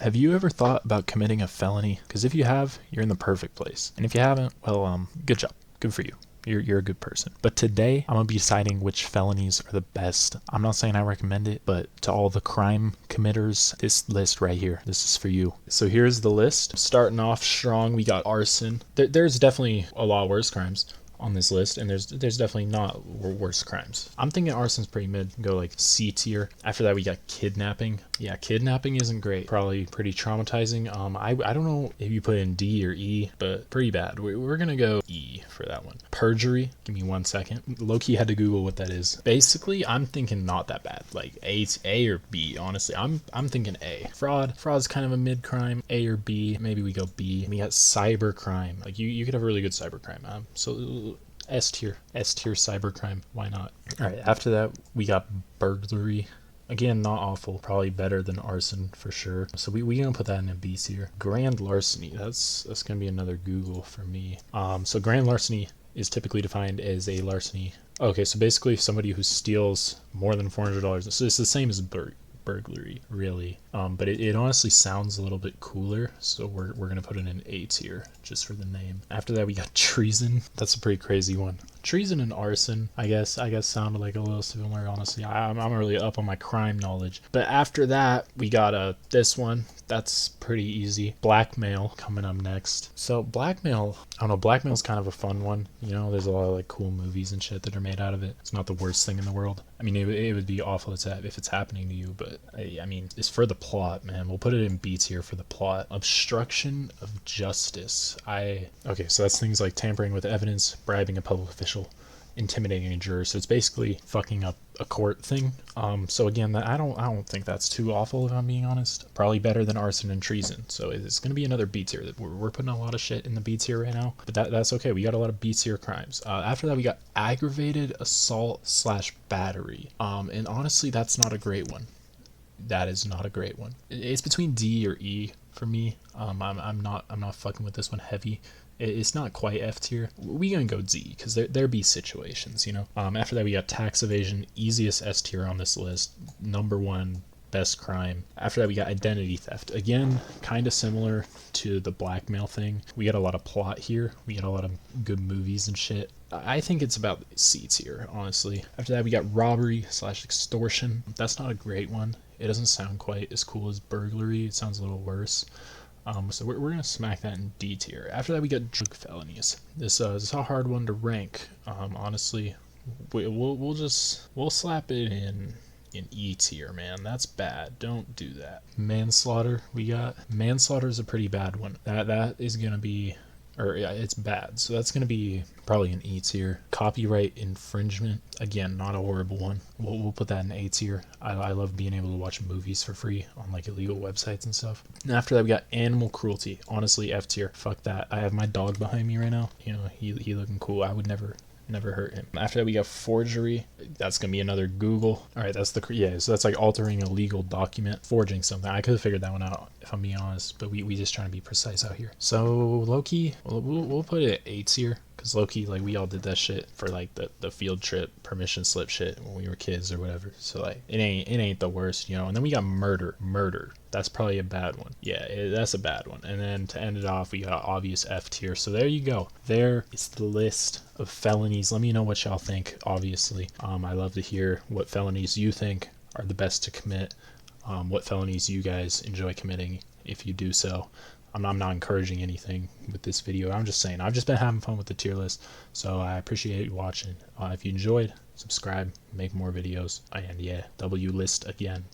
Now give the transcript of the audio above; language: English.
Have you ever thought about committing a felony? Because if you have, you're in the perfect place. And if you haven't, well, good job. Good for you. You're a good person. But today, I'm going to be deciding which felonies are the best. I'm not saying I recommend it, but to all the crime committers, this list right here, this is for you. So here's the list. Starting off strong, we got arson. There's definitely a lot worse crimes on this list, and there's definitely not worse crimes. I'm thinking arson's pretty mid. Go like C tier. After that, we got kidnapping. Yeah, kidnapping isn't great. Probably pretty traumatizing. I don't know if you put in D or E, but pretty bad. We're gonna go E for that one. Perjury. Give me 1 second. Low-key had to Google what that is. Basically, I'm thinking not that bad. Like A or B. Honestly, I'm thinking A. Fraud's kind of a mid crime. A or B. Maybe we go B. We got cyber crime. Like you could have a really good cyber crime. So S tier cybercrime. Why not? All right. After that, we got burglary. Again, not awful. Probably better than arson for sure. So we gonna put that in a B tier. Grand larceny. That's gonna be another Google for me. So grand larceny is typically defined as a larceny. Okay, so basically somebody who steals more than $400. So it's the same as burglary, really. But it honestly sounds a little bit cooler, so we're gonna put it in A tier just for the name. After that, we got treason. That's a pretty crazy one. Treason and arson, I guess sounded like a little similar. Honestly, I'm really up on my crime knowledge. But after that, we got this one. That's pretty easy. Blackmail coming up next. So blackmail, I don't know, blackmail's kind of a fun one. You know, there's a lot of like cool movies and shit that are made out of it. It's not the worst thing in the world. I mean, it would be awful if it's happening to you, but I mean, it's for the plot, man. We'll put it in B tier for the plot. Obstruction of justice. Okay, so that's things like tampering with evidence, bribing a public official, intimidating a juror. So it's basically fucking up a court thing. So again, I don't think that's too awful, if I'm being honest. Probably better than arson and treason. So it's gonna be another B tier. We're putting a lot of shit in the B tier right now, but that's okay. We got a lot of B tier crimes. After that, we got aggravated assault / battery. And honestly, that's not a great one. That is not a great one. It's between D or E for me. I'm not fucking with this one heavy. It's not quite F tier. We gonna go D because there be situations, you know. After that, we got tax evasion, easiest S tier on this list. Number one best crime. After that, we got identity theft. Again, kind of similar to the blackmail thing. We got a lot of plot here. We got a lot of good movies and shit. I think it's about C tier, honestly. After that, we got robbery / extortion. That's not a great one. It doesn't sound quite as cool as burglary. It sounds a little worse. So we're gonna smack that in D tier. After that, we got drug felonies. This is a hard one to rank. Honestly, we'll slap it in E tier, man. That's bad. Don't do that. Manslaughter. We got manslaughter is a pretty bad one. That is gonna be. Or yeah, it's bad, so that's gonna be probably an E tier. Copyright infringement, again, not a horrible one. We'll put that in A tier. I love being able to watch movies for free on like illegal websites and stuff. And after that, we got animal cruelty. Honestly, F tier. Fuck that. I have my dog behind me right now. You know, he looking cool. I would never hurt him. After that, we got forgery. That's gonna be another Google. All right, so that's like altering a legal document, forging something. I could have figured that one out if I'm being honest, but we just trying to be precise out here. So low-key, we'll put it at A tier. Because low-key, like, we all did that shit for, like, the field trip permission slip shit when we were kids or whatever. So, like, it ain't the worst, you know. And then we got murder. That's probably a bad one. Yeah, that's a bad one. And then to end it off, we got obvious F tier. So there you go. There is the list of felonies. Let me know what y'all think, obviously. I love to hear what felonies you think are the best to commit. What felonies you guys enjoy committing if you do so. I'm not encouraging anything with this video. I'm just saying, I've just been having fun with the tier list. So I appreciate you watching. If you enjoyed, subscribe, make more videos. And yeah, W list again.